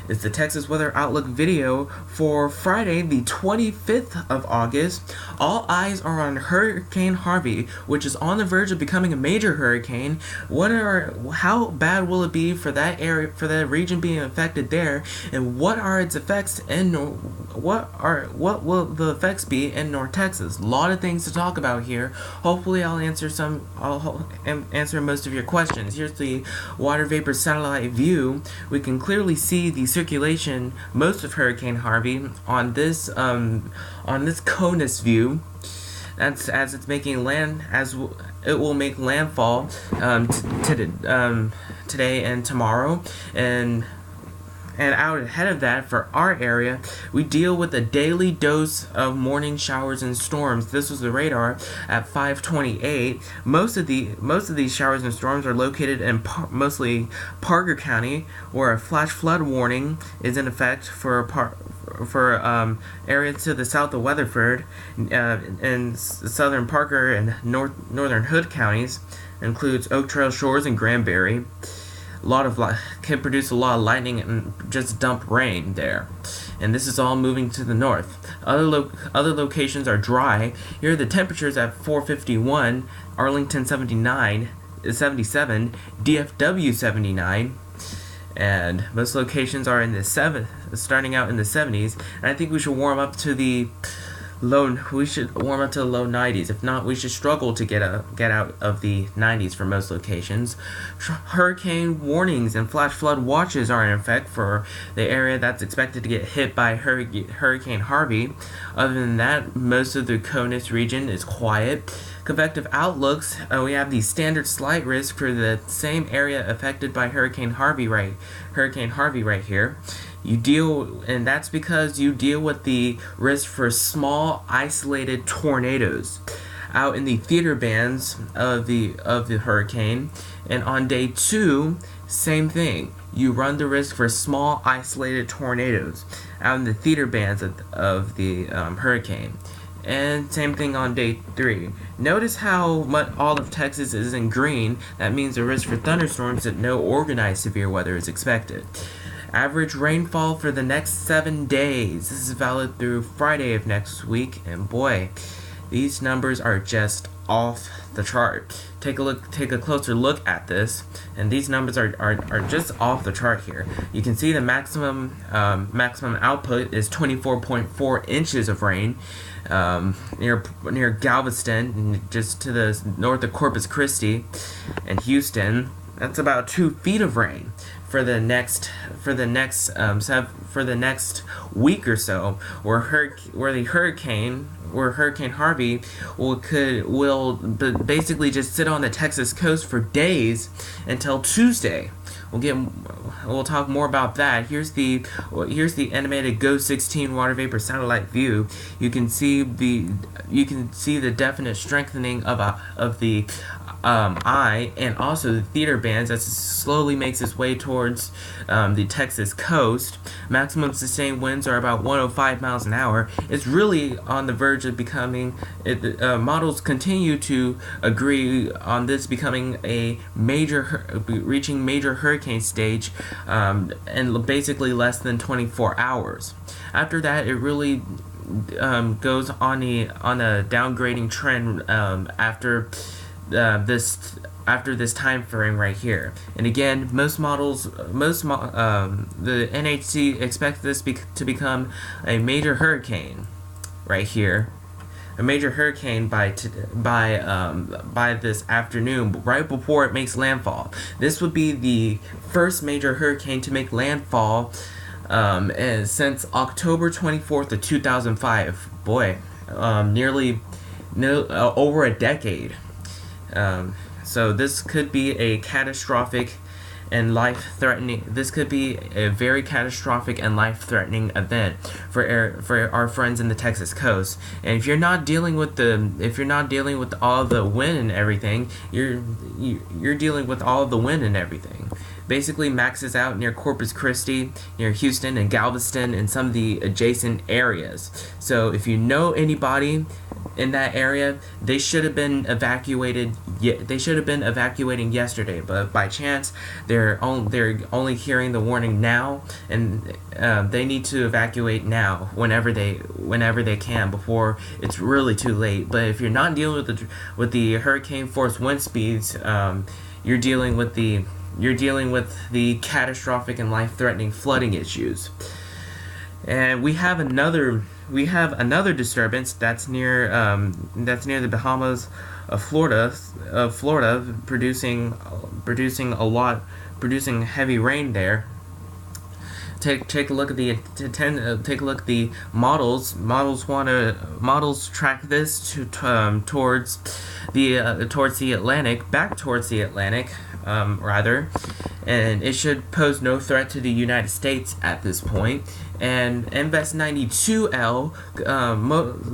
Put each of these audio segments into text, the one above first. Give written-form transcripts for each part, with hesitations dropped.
It's the Texas Weather Outlook video for Friday, the 25th of August. All eyes are on Hurricane Harvey, which is on the verge of becoming a major hurricane. How bad will it be for that area, for that region being affected there, and what are its effects and what will the effects be in North Texas? A lot of things to talk about here. Hopefully, I'll answer most of your questions. Here's the water vapor satellite view. We can clearly see the circulation, most of Hurricane Harvey on this CONUS view. That's as it's making land, it will make landfall today and tomorrow, and out ahead of that, for our area, we deal with a daily dose of morning showers and storms. This was the radar at 5:28. Most of these showers and storms are located in mostly Parker County, where a flash flood warning is in effect for areas to the south of Weatherford, in southern Parker and northern Hood counties. Includes Oak Trail Shores and Granbury. Can produce a lot of lightning and just dump rain there, and this is all moving to the north. Other locations are dry. Here are the temperatures at 4:51. Arlington 77, DFW 79, and most locations are starting out in the 70s. And I think we should warm up to the low 90s. If not, we should struggle to get out of the 90s for most locations. Hurricane warnings and flash flood watches are in effect for the area that's expected to get hit by Hurricane Harvey. Other than that, most of the CONUS region is quiet. Convective outlooks, we have the standard slight risk for the same area affected by Hurricane Harvey right here. And that's because you deal with the risk for small isolated tornadoes out in the theater bands of the hurricane. And on day 2, same thing. You run the risk for small isolated tornadoes out in the theater bands of the hurricane. And same thing on day 3. Notice how much all of Texas is in green. That means the risk for thunderstorms and no organized severe weather is expected. Average rainfall for the next 7 days. This is valid through Friday of next week, and boy, these numbers are just off the chart. Take a closer look at this, and these numbers are just off the chart here. You can see the maximum output is 24.4 inches of rain near Galveston, just to the north of Corpus Christi and Houston. That's about 2 feet of rain for the next week or so, where Hurricane Harvey will basically just sit on the Texas coast for days until Tuesday. We'll talk more about that. Here's the animated GO-16 water vapor satellite view. You can see the definite strengthening of the eye, and also the theater bands as it slowly makes its way towards the Texas coast. Maximum sustained winds are about 105 miles an hour. It's really on the verge of becoming. Models continue to agree on this becoming reaching major hurricane stage, in basically less than 24 hours. After that, it really goes on a downgrading trend after this time frame right here. And again, the NHC expects this to become a major hurricane right here. A major hurricane by this afternoon, right before it makes landfall. This would be the first major hurricane to make landfall since October 24th of 2005. Boy, over a decade. So this could be a catastrophic and life-threatening. This could be a very catastrophic and life-threatening event for our friends in the Texas coast. And if you're not dealing with all the wind and everything, you're dealing with all the wind and everything. basically maxes out near Corpus Christi, near Houston and Galveston, and some of the adjacent areas. So if you know anybody in that area, they should have been evacuated. They should have been evacuating yesterday, but by chance they're only hearing the warning now, and they need to evacuate now whenever they can before it's really too late. But if you're not dealing with the hurricane force wind speeds, you're dealing with the catastrophic and life-threatening flooding issues. And we have another disturbance that's near the Bahamas of Florida, producing heavy rain there. Take a look at the models. Models track this towards the Atlantic, back towards the Atlantic, rather, and it should pose no threat to the United States at this point. And MVES 92L,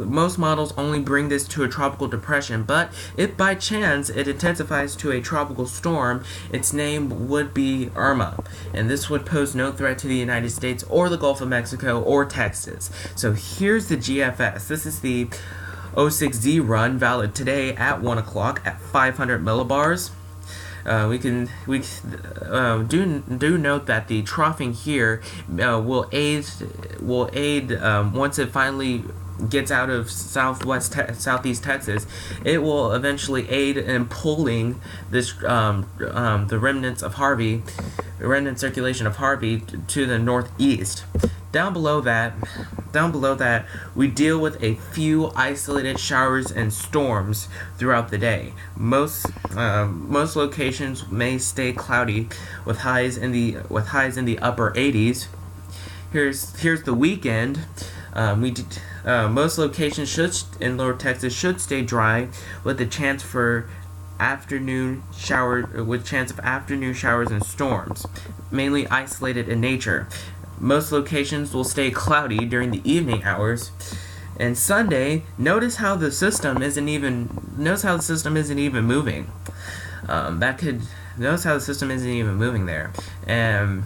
most models only bring this to a tropical depression, but if by chance it intensifies to a tropical storm, its name would be Irma, and this would pose no threat to the United States or the Gulf of Mexico or Texas. So here's the GFS. This is the 06Z run, valid today at 1 o'clock at 500 millibars. We do note that the troughing here will aid once it finally gets out of southeast Texas. It will eventually aid in pulling this the remnant circulation of Harvey to the northeast. Down below that, we deal with a few isolated showers and storms throughout the day. Most locations may stay cloudy with highs in the upper 80s. Here's the weekend. Most locations in Lower Texas should stay dry with a chance of afternoon showers and storms, mainly isolated in nature. Most locations will stay cloudy during the evening hours. And Sunday, notice how the system isn't even moving. Notice how the system isn't even moving there. And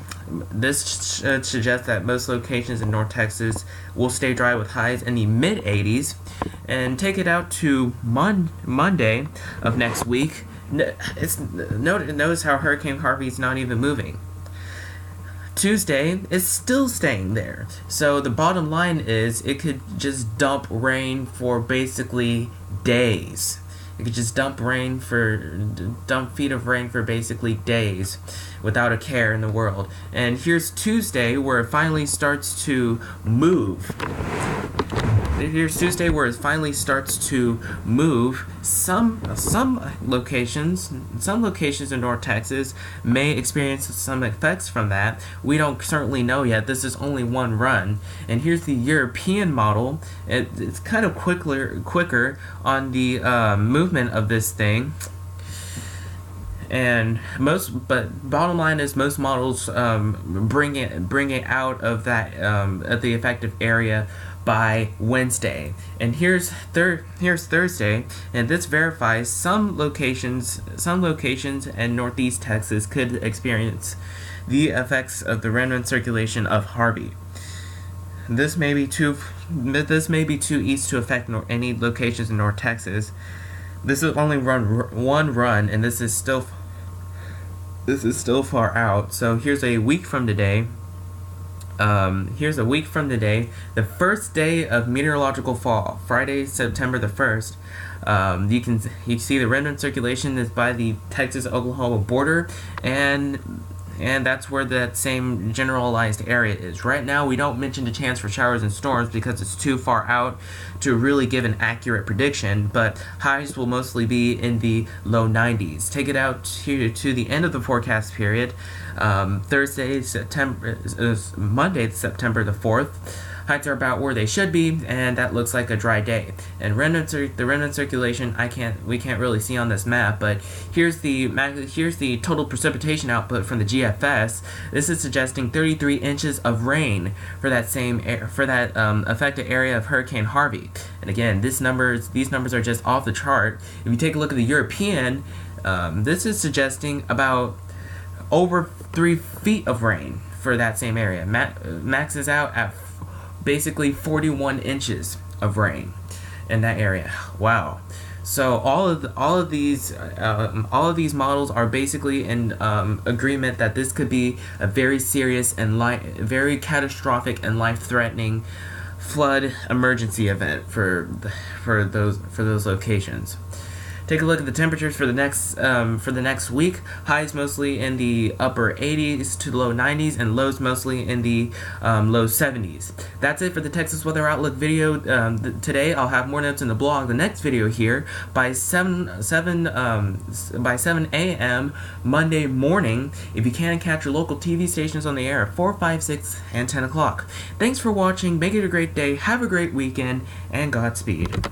this should suggest that most locations in North Texas will stay dry with highs in the mid 80s. And take it out to Monday of next week. Notice how Hurricane Harvey is not even moving. Tuesday is still staying there. So the bottom line is it could just dump rain for basically days. It could just dump feet of rain for basically days without a care in the world. And here's Tuesday where it finally starts to move. Some locations in North Texas may experience some effects from that. We don't certainly know yet. This is only one run. And here's the European model. It's kind of quicker on the movement of this thing. But bottom line is most models bring it out of that at the effective area by Wednesday. And here's Thursday, and this verifies some locations in Northeast Texas could experience the effects of the remnant circulation of Harvey. This may be too east to affect any locations in North Texas. This is only one run, and this is still far out. So here's a week from today. The first day of meteorological fall, Friday, September the 1st. You can see the remnant circulation is by the Texas-Oklahoma border, and that's where that same generalized area is. Right now, we don't mention the chance for showers and storms because it's too far out to really give an accurate prediction, but highs will mostly be in the low 90s. Take it out to the end of the forecast period. Monday, September the 4th. Heights are about where they should be, and that looks like a dry day. And the remnant circulation, we can't really see on this map, but here's the total precipitation output from the GFS. This is suggesting 33 inches of rain for that affected area of Hurricane Harvey. And again, these numbers are just off the chart. If you take a look at the European, this is suggesting about over 3 feet of rain for that same area. Maxes out at basically 41 inches of rain in that area. Wow. So all of these models are basically in agreement that this could be a very serious and very catastrophic and life-threatening flood emergency event for those locations. Take a look at the temperatures for the next week. Highs mostly in the upper 80s to low 90s, and lows mostly in the low 70s. That's it for the Texas Weather Outlook video today. I'll have more notes in the blog. The next video here by 7 a.m. Monday morning. If you can, catch your local TV stations on the air at 4, 5, 6, and 10 o'clock. Thanks for watching. Make it a great day. Have a great weekend, and Godspeed.